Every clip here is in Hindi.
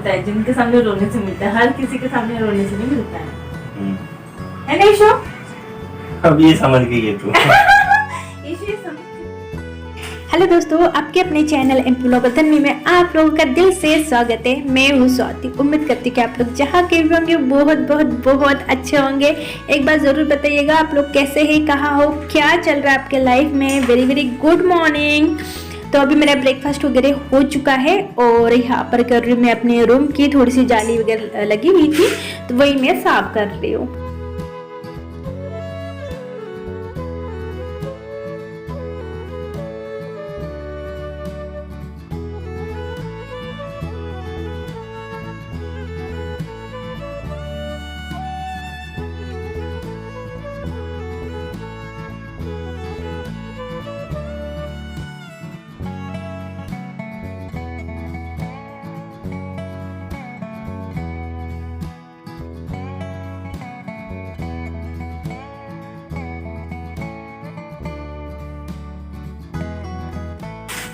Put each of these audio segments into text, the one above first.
होता है जिनके सामने रोने से मिलता है, हर किसी के सामने रोने से नहीं मिलता है नहीं शो? अब ये समझ गई है तू। हेलो दोस्तों, आपके अपने चैनल एम्प्लॉगर तन्वी में आप लोगों का दिल से स्वागत है। मैं हूँ स्वाति। उम्मीद करती हूँ कि आप लोग जहाँ के भी होंगे बहुत बहुत बहुत अच्छे होंगे। एक बार ज़रूर बताइएगा आप लोग कैसे हैं, कहाँ हो, क्या चल रहा है आपके लाइफ में। Very very good morning. तो अभी मेरा ब्रेकफास्ट वगैरह हो चुका है और यहाँ पर कर रही हूँ मैं अपने रूम की थोड़ी सी जाली वगैरह लगी हुई थी तो वही मैं साफ कर रही हूँ।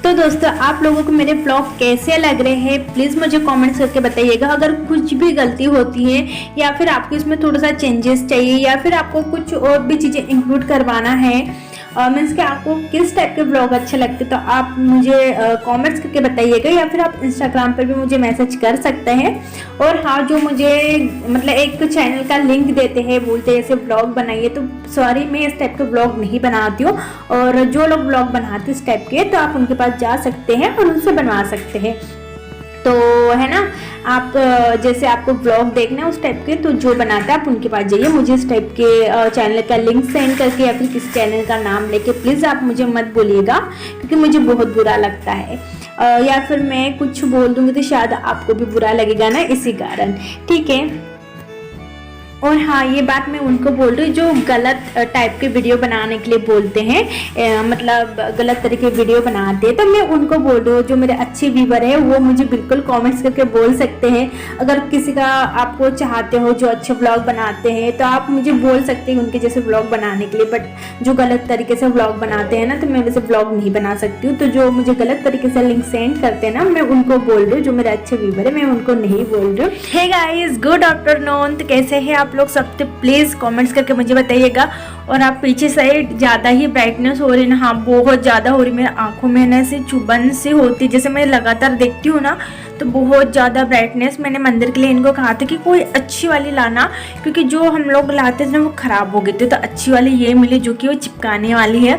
तो दोस्तों, आप लोगों को मेरे ब्लॉग कैसे लग रहे हैं प्लीज़ मुझे कमेंट्स करके बताइएगा। अगर कुछ भी गलती होती है या फिर आपको इसमें थोड़ा सा चेंजेस चाहिए या फिर आपको कुछ और भी चीज़ें इंक्लूड करवाना है, मीन्स कि आपको किस टाइप के ब्लॉग अच्छे लगते तो आप मुझे कमेंट्स करके बताइएगा या फिर आप इंस्टाग्राम पर भी मुझे मैसेज कर सकते हैं। और हाँ, जो मुझे मतलब एक चैनल का लिंक देते हैं, बोलते हैं ऐसे ब्लॉग बनाइए, तो सॉरी मैं इस टाइप के ब्लॉग नहीं बनाती हूँ। और जो लोग ब्लॉग बनाते इस टाइप के तो आप उनके पास जा सकते हैं और उनसे बनवा सकते हैं। तो है ना, आप जैसे आपको ब्लॉग देखना है उस टाइप के तो जो बनाते हैं आप उनके पास जाइए। मुझे इस टाइप के चैनल का लिंक सेंड करके या फिर किसी चैनल का नाम लेके प्लीज़ आप मुझे मत बोलिएगा, क्योंकि मुझे बहुत बुरा लगता है। या फिर मैं कुछ बोल दूँगी तो शायद आपको भी बुरा लगेगा ना, इसी कारण। ठीक है। और हाँ, ये बात मैं उनको बोल रही हूँ जो गलत टाइप के वीडियो बनाने के लिए बोलते हैं, मतलब गलत तरीके वीडियो बनाते हैं, तो मैं उनको बोल रही हूँ। जो मेरे अच्छे व्यूवर है वो मुझे बिल्कुल कमेंट्स करके बोल सकते हैं। अगर किसी का आपको चाहते हो जो अच्छे ब्लॉग बनाते हैं तो आप मुझे बोल सकते हैं उनके जैसे ब्लॉग बनाने के लिए। बट जो गलत तरीके से ब्लॉग बनाते हैं ना, तो मैं वैसे ब्लॉग नहीं बना सकती हूँ। तो जो मुझे गलत तरीके से लिंक सेंड करते हैं ना, मैं उनको बोल रही हूँ। जो मेरे अच्छे व्यूवर है मैं उनको नहीं बोल रही हूँ। Hey guys, good afternoon. तो कैसे हैं आप लोग सब? तो प्लीज़ कमेंट्स करके मुझे बताइएगा। और आप पीछे साइड ज़्यादा ही ब्राइटनेस हो रही है ना, हाँ बहुत ज़्यादा हो रही। मेरे आंखों में ना ऐसे चुभन सी होती है, जैसे मैं लगातार देखती हूँ ना तो बहुत ज़्यादा ब्राइटनेस। मैंने मंदिर के लिए इनको कहा था कि कोई अच्छी वाली लाना, क्योंकि जो हम लोग लाते थे ना वो ख़राब हो गए थे। तो अच्छी वाली ये मिली जो कि वो चिपकाने वाली है।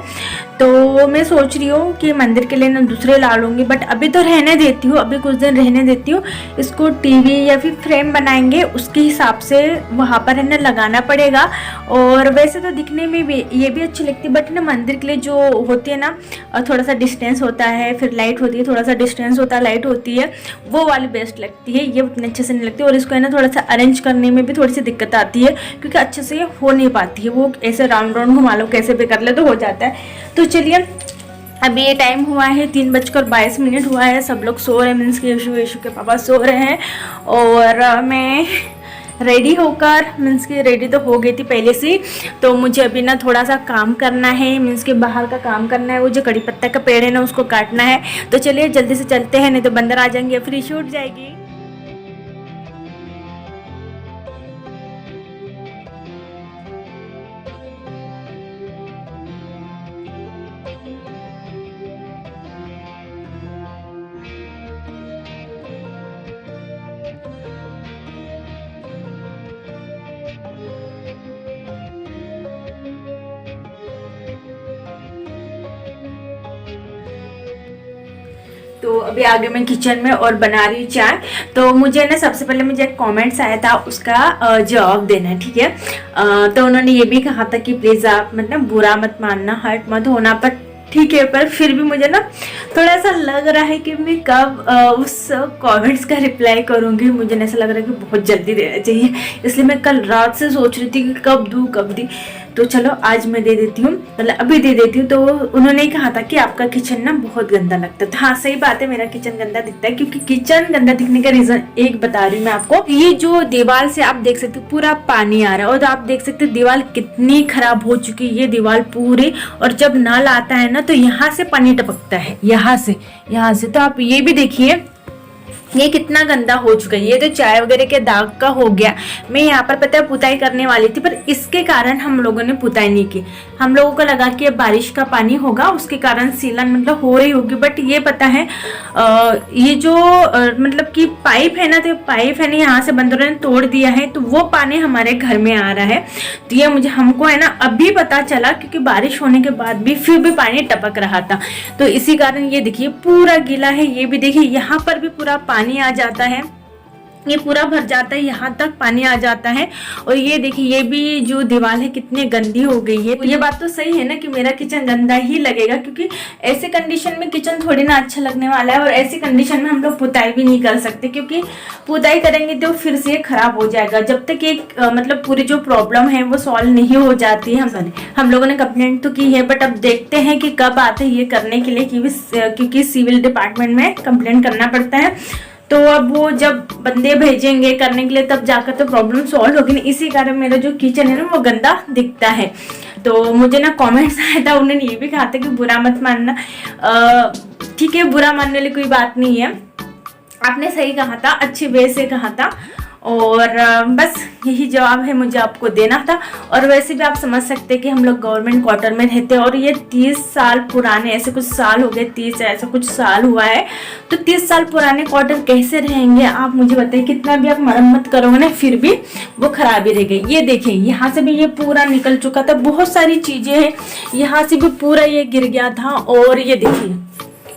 तो मैं सोच रही हूँ कि मंदिर के लिए ना दूसरे ला लूँगी, बट अभी तो रहने देती हूँ, अभी कुछ दिन रहने देती हूँ। इसको टीवी या फिर फ्रेम बनाएंगे उसके हिसाब से वहाँ पर है ना लगाना पड़ेगा। और वैसे तो दिखने में भी ये भी अच्छी लगती है, बट ना मंदिर के लिए जो होती है ना थोड़ा सा डिस्टेंस होता है, फिर लाइट होती है, थोड़ा सा डिस्टेंस होता है, लाइट होती है, वो वाली बेस्ट लगती है। ये उतने अच्छे से नहीं लगती। और इसको है ना थोड़ा सा अरेंज करने में भी थोड़ी सी दिक्कत आती है, क्योंकि अच्छे से हो नहीं पाती है। वो ऐसे राउंड राउंड घुमा लो, कैसे भी कर ले तो हो जाता है। तो चलिए, अभी ये टाइम हुआ है 3:22 हुआ है। सब लोग सो रहे हैं, मीन्स कि यशु के पापा सो रहे हैं। और मैं रेडी होकर, मीन्स कि रेडी तो हो गई थी पहले से। तो मुझे अभी ना थोड़ा सा काम करना है, मीन्स कि बाहर का काम करना है। वो जो कड़ी पत्ता का पेड़ है ना उसको काटना है। तो चलिए जल्दी से चलते हैं, नहीं तो बंदर आ जाएंगे, फिर इशू उठ जाएगी। तो अभी आ गई मैं किचन में और बना रही हूँ चाय। तो मुझे ना सबसे पहले मुझे एक कमेंट्स आया था, उसका जवाब देना है। ठीक है। तो उन्होंने ये भी कहा था कि प्लीज़ आप मतलब बुरा मत मानना, हर्ट मत होना, पर ठीक है। पर फिर भी मुझे ना थोड़ा सा लग रहा है कि मैं कब उस कमेंट्स का रिप्लाई करूँगी। मुझे ऐसा लग रहा है कि बहुत जल्दी देना चाहिए, इसलिए मैं कल रात से सोच रही थी कि कब दूँ कब दी। तो चलो आज मैं दे देती हूँ, मतलब अभी दे देती हूँ। तो उन्होंने कहा था कि आपका किचन ना बहुत गंदा लगता था। हाँ सही बात है, मेरा किचन गंदा दिखता है, क्योंकि किचन गंदा दिखने का रीजन एक बता रही हूँ मैं आपको। ये जो दीवार से आप देख सकते हो पूरा पानी आ रहा है, और आप देख सकते हो दीवार कितनी खराब हो चुकी है, ये दीवार पूरी। और जब नल आता है ना तो यहाँ से पानी टपकता है, यहाँ से। तो आप ये भी देखिए, ये कितना गंदा हो चुका है। ये तो चाय वगैरह के दाग का हो गया। मैं यहाँ पर पता है पुताई करने वाली थी, पर इसके कारण हम लोगों ने पुताई नहीं की। हम लोगों को लगा कि बारिश का पानी होगा, उसके कारण सीलन मतलब हो रही होगी, बट ये पता है ये जो मतलब कि पाइप है ना, तो पाइप है ना यहाँ से बंदरों ने तोड़ दिया है, तो वो पानी हमारे घर में आ रहा है। तो ये मुझे हमको है ना अभी पता चला, क्योंकि बारिश होने के बाद भी फिर भी पानी टपक रहा था। तो इसी कारण ये देखिए पूरा गीला है। ये भी देखिए यहाँ पर भी पूरा पानी आ जाता है, ये पूरा भर जाता है, यहाँ तक पानी आ जाता है। और ये देखिए ये भी जो दीवार है कितनी गंदी हो गई है। ये बात तो सही है ना कि मेरा किचन गंदा ही लगेगा, क्योंकि ऐसे कंडीशन में किचन थोड़ी ना अच्छा लगने वाला है। और ऐसी कंडीशन में हम लोग पुताई भी नहीं कर सकते, क्योंकि पुताई करेंगे तो फिर से खराब हो जाएगा। जब तक एक मतलब पूरी जो प्रॉब्लम है वो सॉल्व नहीं हो जाती है। हम लोगों ने कंप्लेंट तो की है, बट अब देखते हैं कि कब आते हैं ये करने के लिए, क्योंकि सिविल डिपार्टमेंट में कंप्लेंट करना पड़ता है। तो अब वो जब बंदे भेजेंगे करने के लिए तब जाकर तो प्रॉब्लम सॉल्व होगी ना। इसी कारण मेरा जो किचन है ना वो गंदा दिखता है। तो मुझे ना कमेंट्स आया था, उन्होंने ये भी कहा था कि बुरा मत मानना। ठीक है, बुरा मानने वाली कोई बात नहीं है, आपने सही कहा था, अच्छे वे से कहा था। और बस यही जवाब है मुझे आपको देना था। और वैसे भी आप समझ सकते हैं कि हम लोग गवर्नमेंट क्वार्टर में रहते हैं, और ये 30 साल पुराने ऐसे कुछ साल हो गए, 30 ऐसा कुछ साल हुआ है। तो 30 साल पुराने क्वार्टर कैसे रहेंगे आप मुझे बताइए। कितना भी आप मरम्मत करोगे ना फिर भी वो खराब ही रहेगी। ये देखिए यहाँ से भी ये पूरा निकल चुका था, बहुत सारी चीजें हैं, यहाँ से भी पूरा ये गिर गया था। और ये देखिए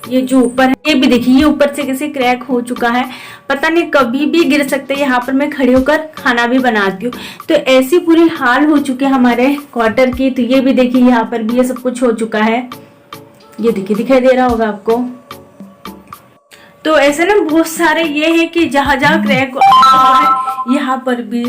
ये जो ऊपर है ये भी देखिए, ये ऊपर से कैसे क्रैक हो चुका है, पता नहीं कभी भी गिर सकते हैं। यहाँ पर मैं खड़ी होकर खाना भी बनाती हूँ, तो ऐसी पूरी हाल हो चुकी है हमारे क्वार्टर की। तो ये भी देखिए यहाँ पर भी ये सब कुछ हो चुका है। ये देखिए दिखाई दे रहा होगा आपको। तो ऐसे ना बहुत सारे ये है कि जहाँ जहाँ क्रैक है, यहाँ पर भी,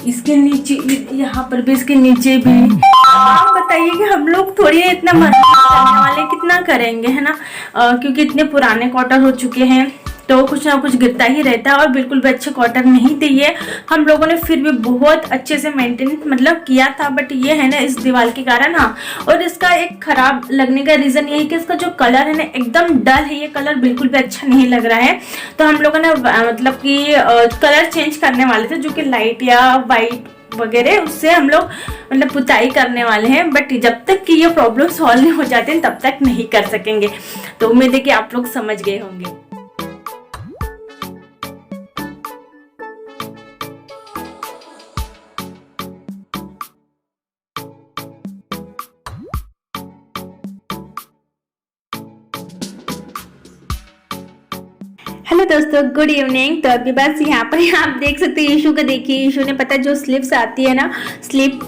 इसके नीचे, यहाँ पर भी, इसके नीचे भी। आप बताइए कि हम लोग थोड़ी इतना मरम्मत करने वाले कितना करेंगे, है ना। क्योंकि इतने पुराने क्वार्टर हो चुके हैं, तो कुछ ना कुछ गिरता ही रहता है। और बिल्कुल भी अच्छे क्वार्टर नहीं थे ये, हम लोगों ने फिर भी बहुत अच्छे से मेंटेन मतलब किया था। बट ये है ना इस दीवार के कारण, हाँ। और इसका एक खराब लगने का रीजन ये है कि इसका जो कलर है ना एकदम डल है, ये कलर बिल्कुल भी अच्छा नहीं लग रहा है। तो हम लोगों ने मतलब कि कलर चेंज करने वाले थे, जो कि लाइट या वाइट वगैरह, उससे हम लोग मतलब पुताई करने वाले हैं। बट जब तक कि ये प्रॉब्लम सॉल्व नहीं हो जाते तब तक नहीं कर सकेंगे। तो उम्मीद है कि आप लोग समझ गए होंगे। हेलो दोस्तों, गुड इवनिंग। तो अभी बस यहाँ पर आप देख सकते हैं यीशु को देखिए। यीशु ने पता जो स्लीव्स आती है ना, स्लीप,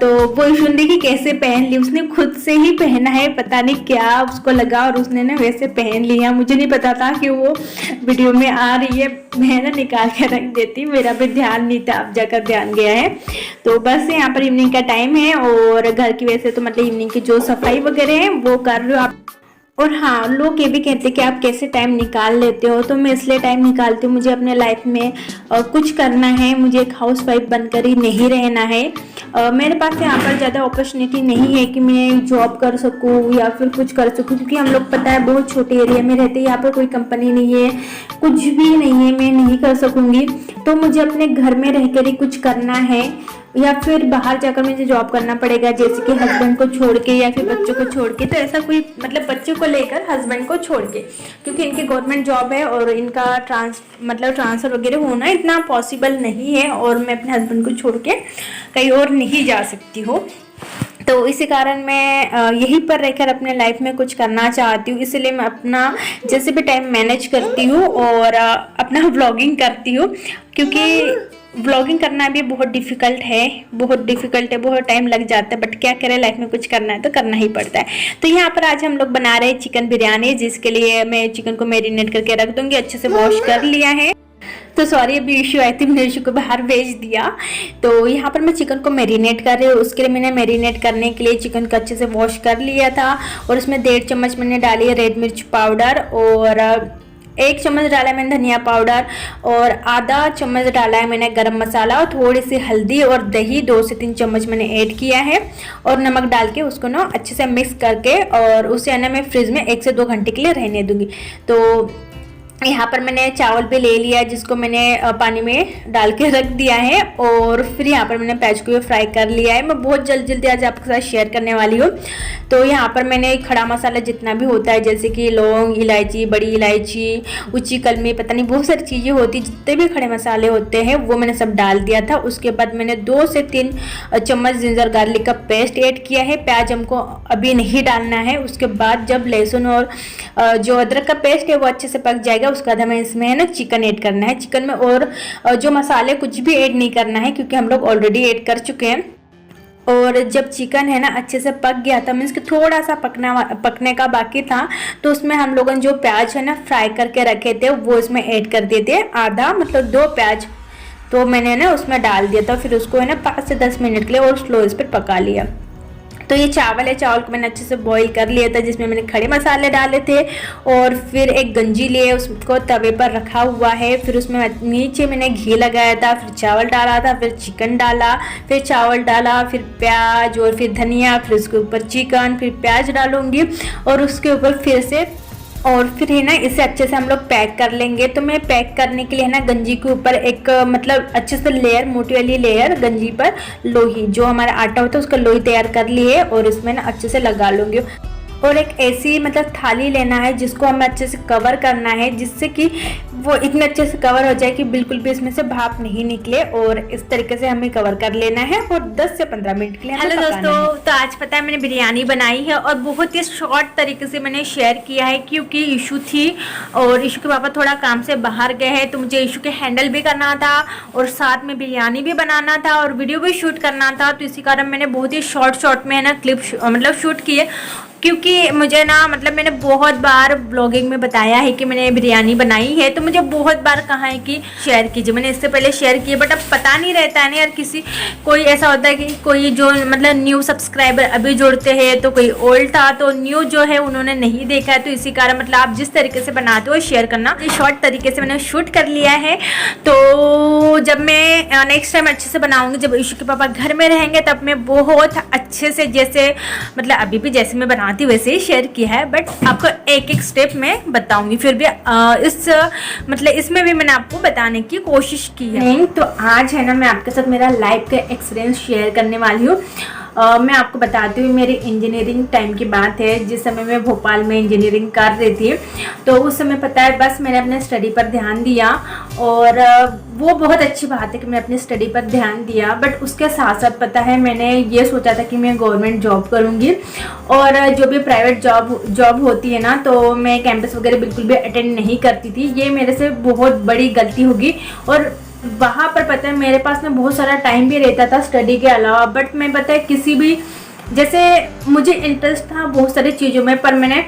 तो वो यीशु ने देखिए कैसे पहन ली। उसने खुद से ही पहना है, पता नहीं क्या उसको लगा और उसने ना वैसे पहन लिया। मुझे नहीं पता था कि वो वीडियो में आ रही है, मैं ना निकाल के रख देती, मेरा भी ध्यान नहीं था, अब जाकर ध्यान गया है। तो बस यहाँ पर इवनिंग का टाइम है और घर की वैसे तो मतलब इवनिंग की जो सफाई वगैरह है वो कर रहे हो आप। और हाँ, लोग ये भी कहते हैं कि आप कैसे टाइम निकाल लेते हो। तो मैं इसलिए टाइम निकालती हूँ, मुझे अपने लाइफ में कुछ करना है, मुझे एक हाउस वाइफ बनकर ही नहीं रहना है। मेरे पास यहाँ पर ज़्यादा अपॉर्चुनिटी नहीं है कि मैं जॉब कर सकूँ या फिर कुछ कर सकूँ, क्योंकि हम लोग पता है बहुत छोटे एरिया में रहते हैं, यहाँ पर कोई कंपनी नहीं है, कुछ भी नहीं है, मैं नहीं कर सकूँगी। तो मुझे अपने घर में रहकर ही कुछ करना है या फिर बाहर जाकर मुझे जॉब करना पड़ेगा, जैसे कि हस्बैंड को छोड़ के या फिर बच्चों को छोड़ के। तो ऐसा कोई मतलब बच्चों को लेकर हस्बैंड को छोड़ के, क्योंकि इनकी गवर्नमेंट जॉब है और इनका ट्रांसफ़र वगैरह होना इतना पॉसिबल नहीं है, और मैं अपने हस्बैंड को छोड़ के कहीं और नहीं जा सकती हूँ। तो इसी कारण मैं यहीं पर रहकर अपने लाइफ में कुछ करना चाहती हूँ, इसलिए मैं अपना जैसे भी टाइम मैनेज करती हूँ और अपना व्लॉगिंग करती हूँ, क्योंकि व्लॉगिंग करना भी बहुत डिफ़िकल्ट है, बहुत टाइम लग जाता है। बट क्या करें, लाइफ में कुछ करना है तो करना ही पड़ता है। तो यहाँ पर आज हम लोग बना रहे हैं चिकन बिरयानी, जिसके लिए मैं चिकन को मैरिनेट करके रख दूँगी, अच्छे से वॉश कर लिया है। तो सॉरी, अभी इशू आई थी, मैंने इशू को बाहर भेज दिया। तो यहाँ पर मैं चिकन को मैरिनेट कर रही हूँ। उसके लिए मैंने मैरिनेट करने के लिए चिकन को अच्छे से वॉश कर लिया था, और उसमें 1.5 चम्मच मैंने डाली है रेड मिर्च पाउडर, और 1 चम्मच डाला है मैंने धनिया पाउडर, और आधा चम्मच डाला है मैंने गरम मसाला, और थोड़ी सी हल्दी और दही 2 से 3 चम्मच मैंने ऐड किया है, और नमक डाल के उसको ना अच्छे से मिक्स करके, और उसे ना मैं फ्रिज में 1 से 2 घंटे के लिए रहने दूंगी। तो यहाँ पर मैंने चावल भी ले लिया जिसको मैंने पानी में डाल के रख दिया है, और फिर यहाँ पर मैंने प्याज को भी फ्राई कर लिया है। मैं बहुत जल्दी आज आपके साथ शेयर करने वाली हूँ। तो यहाँ पर मैंने खड़ा मसाला जितना भी होता है, जैसे कि लौंग, इलायची, बड़ी इलायची, ऊंची कलमी, पता नहीं बहुत सारी चीज़ें होती, जितने भी खड़े मसाले होते हैं वो मैंने सब डाल दिया था। उसके बाद मैंने 2 से 3 चम्मच जिंजर गार्लिक का पेस्ट ऐड किया है। प्याज हमको अभी नहीं डालना है। उसके बाद जब लहसुन और जो अदरक का पेस्ट है वो अच्छे से पक जाएगा, उसके बाद हमें इसमें है ना चिकन ऐड करना है। चिकन में और जो मसाले कुछ भी ऐड नहीं करना है, क्योंकि हम लोग ऑलरेडी ऐड कर चुके हैं। और जब चिकन है ना अच्छे से पक गया था, मीन्स कि थोड़ा सा पकने का बाकी था, तो उसमें हम लोगों ने जो प्याज है ना फ्राई करके रखे थे वो इसमें ऐड कर दिए थे। आधा मतलब 2 प्याज तो मैंने ना उसमें डाल दिया था। फिर उसको है ना 5 से 10 मिनट के लिए और स्लो इस पर पका लिया। तो ये चावल है, चावल को मैंने अच्छे से बॉईल कर लिया था, जिसमें मैंने खड़े मसाले डाले थे। और फिर एक गंजी लिए, उसको तवे पर रखा हुआ है। फिर उसमें नीचे मैंने घी लगाया था, फिर चावल डाला था, फिर चिकन डाला, फिर चावल डाला, फिर प्याज और फिर धनिया, फिर उसके ऊपर चिकन, फिर प्याज डालूंगी और उसके ऊपर फिर से, और फिर है ना इसे अच्छे से हम लोग पैक कर लेंगे। तो मैं पैक करने के लिए है ना गंजी के ऊपर एक मतलब अच्छे से लेयर, मोटी वाली लेयर गंजी पर लोही, जो हमारा आटा होता है उसका लोही तैयार कर ली है, और इसमें ना अच्छे से लगा लूँगी। और एक ऐसी मतलब थाली लेना है जिसको हमें अच्छे से कवर करना है, जिससे कि वो इतने अच्छे से कवर हो जाए कि बिल्कुल भी इसमें से भाप नहीं निकले। और इस तरीके से हमें कवर कर लेना है और 10 से 15 मिनट के लिए हमें पकाना है। हेलो दोस्तों, तो आज पता है मैंने बिरयानी बनाई है और बहुत ही शॉर्ट तरीके से मैंने शेयर किया है, क्योंकि इशू थी और इशू के पापा थोड़ा काम से बाहर गए हैं, तो मुझे इशू के हैंडल भी करना था और साथ में बिरयानी भी बनाना था और वीडियो भी शूट करना था। तो इसी कारण मैंने बहुत ही शॉर्ट में है ना क्लिप मतलब शूट किए, क्योंकि मुझे ना मतलब मैंने बहुत बार ब्लॉगिंग में बताया है कि मैंने बिरयानी बनाई है, तो मुझे बहुत बार कहा है कि शेयर कीजिए। मैंने इससे पहले शेयर किए, बट अब पता नहीं रहता है ना यार, कोई ऐसा होता है कि कोई जो मतलब न्यू सब्सक्राइबर अभी जुड़ते हैं, तो कोई ओल्ड था तो न्यू जो है उन्होंने नहीं देखा है। तो इसी कारण मतलब आप जिस तरीके से बनाते हो शेयर करना। शॉर्ट तरीके से मैंने शूट कर लिया है। तो जब मैं नेक्स्ट टाइम अच्छे से बनाऊंगी, जब इशू के पापा घर में रहेंगे, तब मैं बहुत अच्छे से, जैसे मतलब अभी भी जैसे मैं बनाती वैसे ही शेयर किया है, बट आपको एक एक स्टेप में बताऊंगी। फिर भी मतलब इसमें भी मैंने आपको बताने की कोशिश की है। नहीं तो आज है ना मैं आपके साथ मेरा लाइफ का एक्सपीरियंस शेयर करने वाली हूँ। मैं आपको बताती हूँ, मेरी इंजीनियरिंग टाइम की बात है, जिस समय मैं भोपाल में इंजीनियरिंग कर रही थी। तो उस समय पता है बस मैंने अपने स्टडी पर ध्यान दिया, और वो बहुत अच्छी बात है कि मैंने अपनी स्टडी पर ध्यान दिया। बट उसके साथ साथ पता है मैंने ये सोचा था कि मैं गवर्नमेंट जॉब करूँगी, और जो भी प्राइवेट जॉब होती है ना, तो मैं कैंपस वगैरह बिल्कुल भी अटेंड नहीं करती थी। ये मेरे से बहुत बड़ी गलती होगी। और वहाँ पर पता है मेरे पास में बहुत सारा टाइम भी रहता था स्टडी के अलावा, बट मैं पता है किसी भी, जैसे मुझे इंटरेस्ट था बहुत सारी चीज़ों में, पर मैंने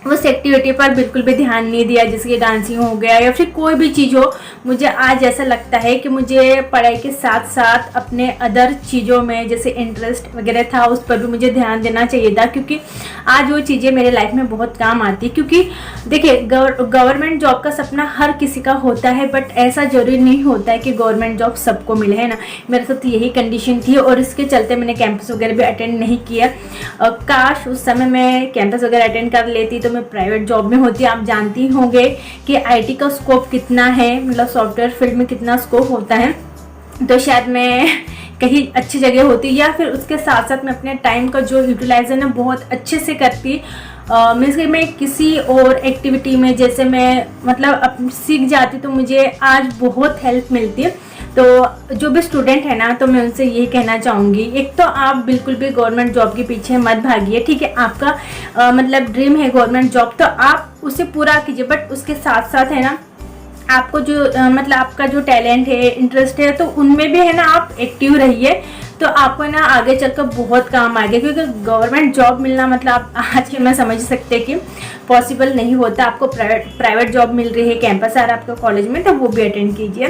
उस एक्टिविटी पर बिल्कुल भी ध्यान नहीं दिया, जैसे कि डांसिंग हो गया या फिर कोई भी चीज़ हो। मुझे आज ऐसा लगता है कि मुझे पढ़ाई के साथ साथ अपने अदर चीज़ों में जैसे इंटरेस्ट वगैरह था उस पर भी मुझे ध्यान देना चाहिए था, क्योंकि आज वो चीज़ें मेरे लाइफ में बहुत काम आती। क्योंकि देखिए गवर्नमेंट जॉब का सपना हर किसी का होता है, बट ऐसा ज़रूरी नहीं होता है कि गवर्नमेंट जॉब सबको मिले, है ना। मेरे साथ यही कंडीशन थी और इसके चलते मैंने कैंपस वगैरह भी अटेंड नहीं किया। काश उस समय मैं कैंपस वगैरह अटेंड कर लेती तो मैं प्राइवेट जॉब में होती। आप जानती होंगे कि आईटी का स्कोप कितना है, मतलब सॉफ्टवेयर फील्ड में कितना स्कोप होता है। तो शायद मैं कहीं अच्छी जगह होती, या फिर उसके साथ साथ मैं अपने टाइम का जो यूटिलाइजेशन है बहुत अच्छे से करती। मीन्स कि मैं किसी और एक्टिविटी में जैसे मैं मतलब सीख जाती, तो मुझे आज बहुत हेल्प मिलती है। तो जो भी स्टूडेंट है ना, तो मैं उनसे यही कहना चाहूँगी, एक तो आप बिल्कुल भी गवर्नमेंट जॉब के पीछे मत भागिए, ठीक है। आपका मतलब ड्रीम है गवर्नमेंट जॉब, तो आप उसे पूरा कीजिए, बट उसके साथ साथ है ना आपको जो मतलब आपका जो टैलेंट है, इंटरेस्ट है, तो उनमें भी है ना आप एक्टिव रहिए। तो आपको ना आगे चलकर बहुत काम आएगा, क्योंकि गवर्नमेंट जॉब मिलना मतलब आप आज के मैं समझ सकते हैं कि पॉसिबल नहीं होता। आपको प्राइवेट जॉब मिल रही है, कैंपस आ रहा है आपके कॉलेज में, तो वो भी अटेंड कीजिए।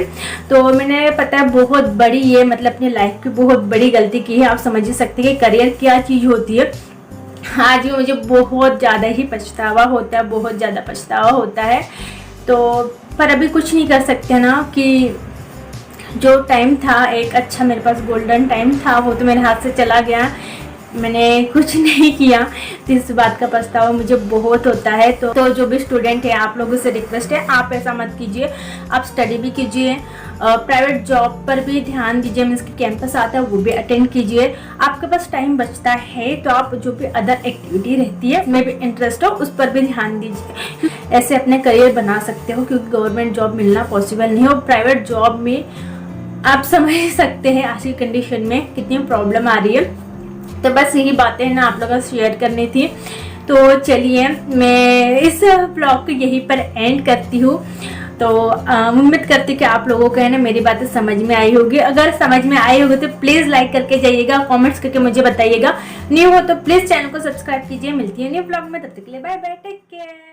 तो मैंने पता है बहुत बड़ी ये मतलब अपनी लाइफ की बहुत बड़ी गलती की है। आप समझ ही सकते हैं कि करियर क्या चीज़ होती है। आज भी मुझे बहुत ज़्यादा ही पछतावा होता है, बहुत ज़्यादा पछतावा होता है। तो पर अभी कुछ नहीं कर सकते ना, कि जो टाइम था एक अच्छा मेरे पास गोल्डन टाइम था, वो तो मेरे हाथ से चला गया। मैंने कुछ नहीं किया, तो इस बात का पछतावा मुझे बहुत होता है। तो जो भी स्टूडेंट है, आप लोगों से रिक्वेस्ट है, आप ऐसा मत कीजिए, आप स्टडी भी कीजिए, प्राइवेट जॉब पर भी ध्यान दीजिए, मीन्स कि कैंपस आता है वो भी अटेंड कीजिए। आपके पास टाइम बचता है तो आप जो भी अदर एक्टिविटी रहती है उसमें भी इंटरेस्ट हो, उस पर भी ध्यान दीजिए। ऐसे अपने करियर बना सकते हो, क्योंकि गवर्नमेंट जॉब मिलना पॉसिबल नहीं हो। प्राइवेट जॉब में आप समझ सकते हैं आज की कंडीशन में कितनी प्रॉब्लम आ रही है। तो बस यही बातें ना आप लोगों से शेयर करनी थी। तो चलिए मैं इस ब्लॉग को यहीं पर एंड करती हूँ। तो उम्मीद करती हूँ कि आप लोगों को है ना मेरी बातें समझ में आई होगी। अगर समझ में आई होगी तो प्लीज़ लाइक करके जाइएगा, कमेंट्स करके मुझे बताइएगा। न्यू हो तो प्लीज़ चैनल को सब्सक्राइब कीजिए। मिलती है न्यू ब्लॉग में, तब तक के लिए बाय बाय, टेक केयर।